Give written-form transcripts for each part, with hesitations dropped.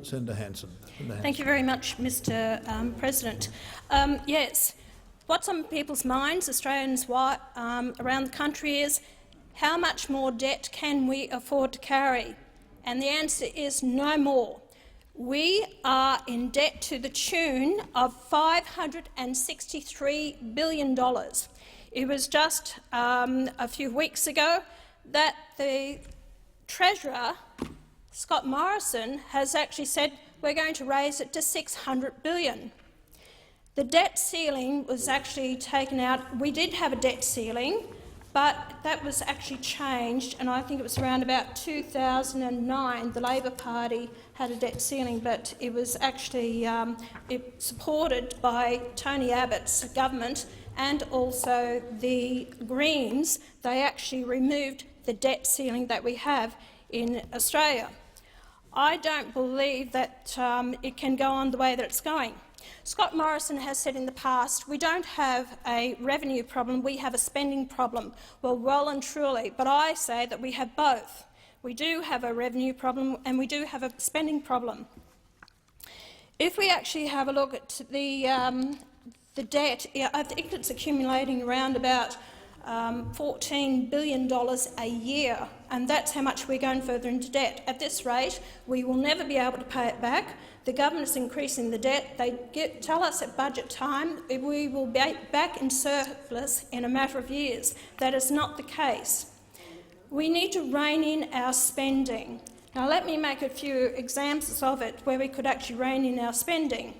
Senator Hanson. Thank you very much, Mr President. Yes, what's on people's minds, Australians around the country, is how much more debt can we afford to carry? And the answer is no more. We are in debt to the tune of $563 billion. It was just a few weeks ago that the Treasurer, Scott Morrison, has actually said we're going to raise it to $600 billion. The debt ceiling was actually taken out. We did have a debt ceiling, but that was actually changed, and I think it was around about 2009 the Labor Party had a debt ceiling, but it was actually supported by Tony Abbott's government and also the Greens. They actually removed the debt ceiling that we have in Australia. I don't believe that it can go on the way that it's going. Scott Morrison has said in the past, we don't have a revenue problem, we have a spending problem. Well and truly, but I say that we have both. We do have a revenue problem and we do have a spending problem. If we actually have a look at the debt, I think it's accumulating around about $14 billion a year, and that's how much we're going further into debt. At this rate, we will never be able to pay it back. The government is increasing the debt. They tell us at budget time we will be back in surplus in a matter of years. That is not the case. We need to rein in our spending. Now, let me make a few examples of it where we could actually rein in our spending.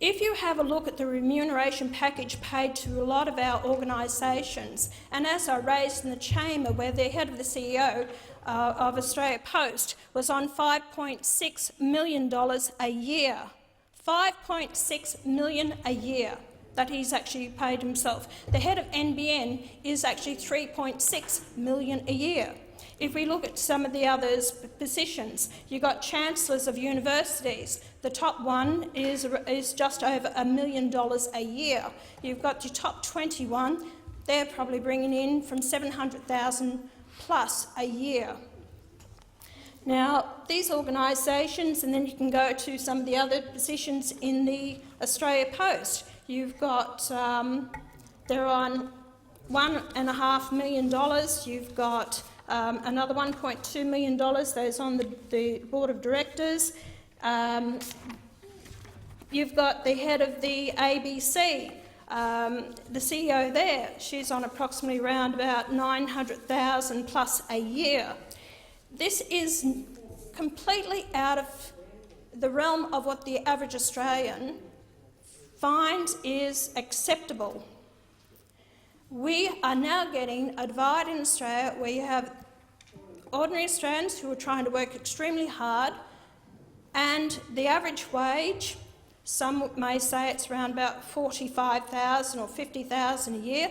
If you have a look at the remuneration package paid to a lot of our organisations, and as I raised in the chamber where the head of the CEO of Australia Post was on $5.6 million a year, $5.6 million a year that he's actually paid himself. The head of NBN is actually $3.6 million a year. If we look at some of the other positions, you've got chancellors of universities. The top one is just over $1 million a year. You've got your top 21. They're probably bringing in from $700,000 plus a year. Now, these organisations, and then you can go to some of the other positions in the Australia Post. You've got, they're on $1.5 million. You've got another $1.2 million, those on the board of directors. You've got the head of the ABC, the CEO there. She's on approximately around about $900,000 plus a year. This is completely out of the realm of what the average Australian finds is acceptable. We are now getting a divide in Australia where you have ordinary Australians who are trying to work extremely hard, and the average wage, some may say it's around about $45,000 or $50,000 a year.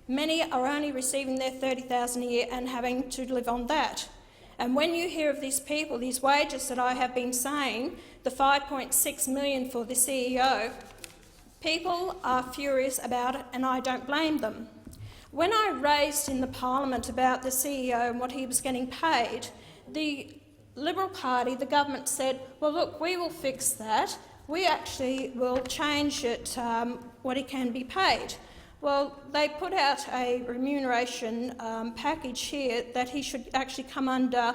Many are only receiving their $30,000 a year and having to live on that. And when you hear of these people, these wages that I have been saying, the $5.6 million for the CEO, people are furious about it, and I don't blame them. When I raised in the parliament about the CEO and what he was getting paid, the Liberal Party, the government, said, well, look, we will fix that. We actually will change it, what he can be paid. Well, they put out a remuneration package here that he should actually come under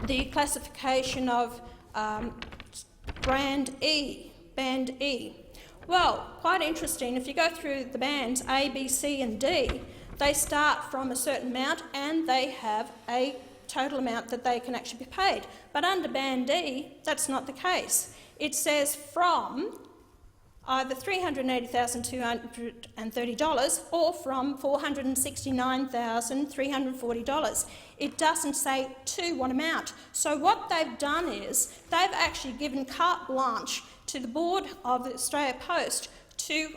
the classification of Band E. Well, quite interesting. If you go through the bands A, B, C and D, they start from a certain amount and they have a total amount that they can actually be paid. But under Band D, that's not the case. It says from either $380,230 or from $469,340. It doesn't say to what amount. So what they've done is they've actually given carte blanche to the board of the Australia Post to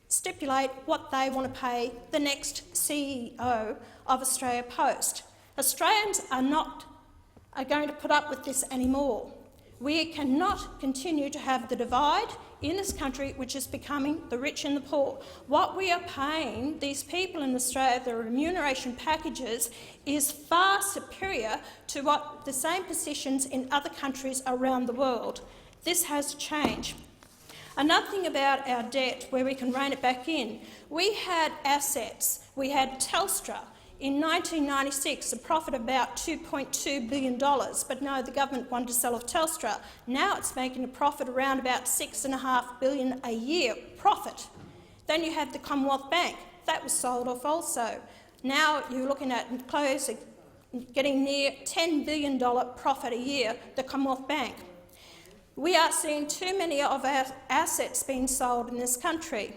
stipulate what they want to pay the next CEO of Australia Post. Australians are going to put up with this anymore. We cannot continue to have the divide in this country which is becoming the rich and the poor. What we are paying these people in Australia, the remuneration packages, is far superior to what the same positions in other countries around the world. This has to change. Another thing about our debt, where we can rein it back in, we had assets. We had Telstra. In 1996, a profit of about $2.2 billion, but no, the government wanted to sell off Telstra. Now it's making a profit around about $6.5 billion a year profit. Then you have the Commonwealth Bank. That was sold off also. Now you're looking at getting near $10 billion profit a year, the Commonwealth Bank. We are seeing too many of our assets being sold in this country.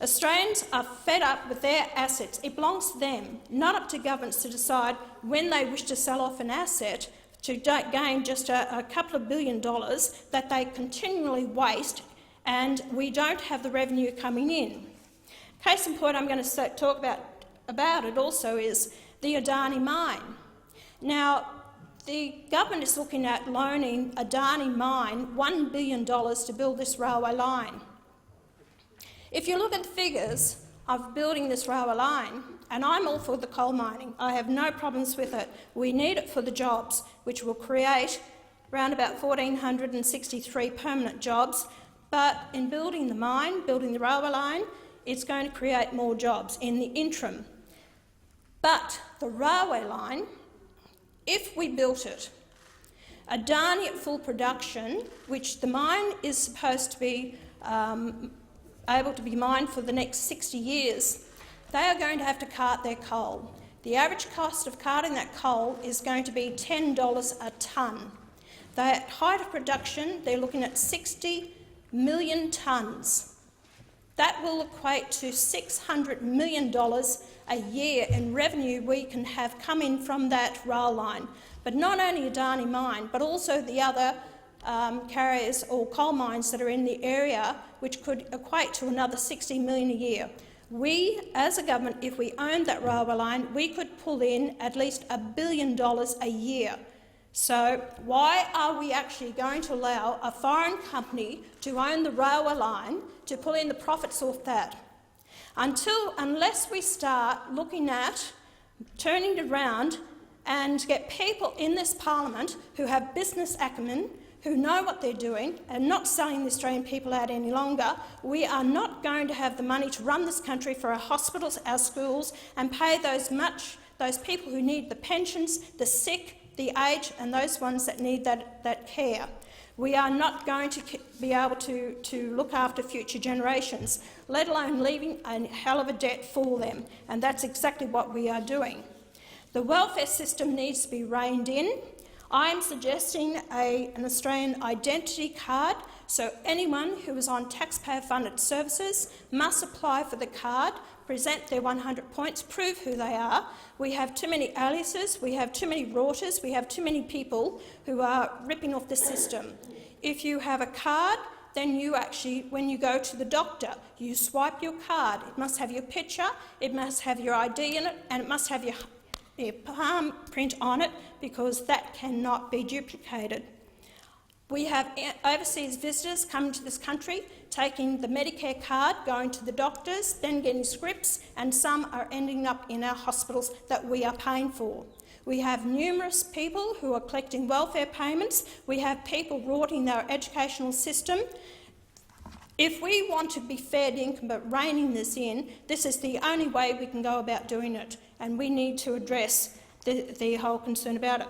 Australians are fed up with their assets. It belongs to them, not up to governments to decide when they wish to sell off an asset to gain just a couple of $1 billion that they continually waste, and we don't have the revenue coming in. Case in point I'm going to talk about it also is the Adani mine. Now, the government is looking at loaning Adani mine $1 billion to build this railway line. If you look at the figures of building this railway line, and I'm all for the coal mining, I have no problems with it. We need it for the jobs, which will create around about 1,463 permanent jobs, but in building the mine, building the railway line, it's going to create more jobs in the interim. But the railway line, if we built it, Adani at full production, which the mine is supposed to be able to be mined for the next 60 years, they are going to have to cart their coal. The average cost of carting that coal is going to be $10 a tonne. At height of production, they're looking at 60 million tonnes. That will equate to $600 million a year in revenue we can have coming from that rail line. But not only Adani mine, but also the other carriers or coal mines that are in the area, which could equate to another $60 million a year. We, as a government, if we owned that railway line, we could pull in at least $1 billion a year. So why are we actually going to allow a foreign company to own the railway line to pull in the profits off that? Unless we start looking at turning it around and get people in this parliament who have business acumen, who know what they're doing and not selling the Australian people out any longer, we are not going to have the money to run this country for our hospitals, our schools, and pay those people who need the pensions, the sick, the aged, and those ones that need that care. We are not going to be able to look after future generations, let alone leaving a hell of a debt for them, and that's exactly what we are doing. The welfare system needs to be reined in. I'm suggesting an Australian identity card, so anyone who is on taxpayer-funded services must apply for the card, present their 100 points, prove who they are. We have too many aliases, we have too many routers, we have too many people who are ripping off the system. If you have a card, then you actually, when you go to the doctor, you swipe your card. It must have your picture, it must have your ID in it, and it must have your palm print on it, because that cannot be duplicated. We have overseas visitors coming to this country, taking the Medicare card, going to the doctors, then getting scripts, and some are ending up in our hospitals that we are paying for. We have numerous people who are collecting welfare payments. We have people rorting our educational system. If we want to be fair income but reining this in, this is the only way we can go about doing it, and we need to address the whole concern about it.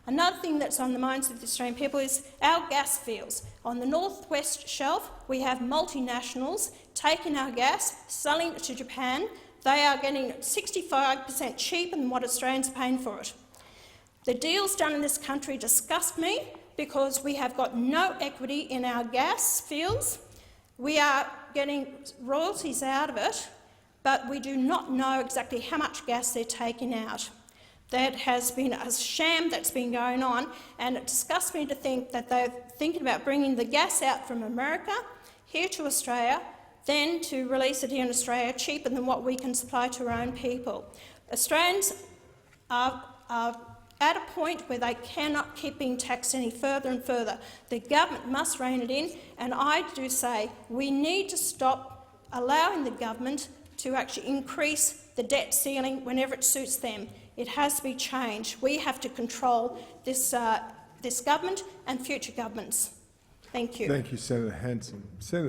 Another thing that's on the minds of the Australian people is our gas fields. On the northwest shelf, we have multinationals taking our gas, selling it to Japan. They are getting 65% cheaper than what Australians are paying for it. The deals done in this country disgust me because we have got no equity in our gas fields. We are getting royalties out of it, but we do not know exactly how much gas they're taking out. That has been a sham that's been going on, and it disgusts me to think that they're thinking about bringing the gas out from America here to Australia, then to release it here in Australia cheaper than what we can supply to our own people. Australians are at a point where they cannot keep being taxed any further and further. The government must rein it in, and I do say we need to stop allowing the government to actually increase the debt ceiling whenever it suits them. It has to be changed. We have to control this, this government and future governments. Thank you. Thank you, Senator Hanson. Senator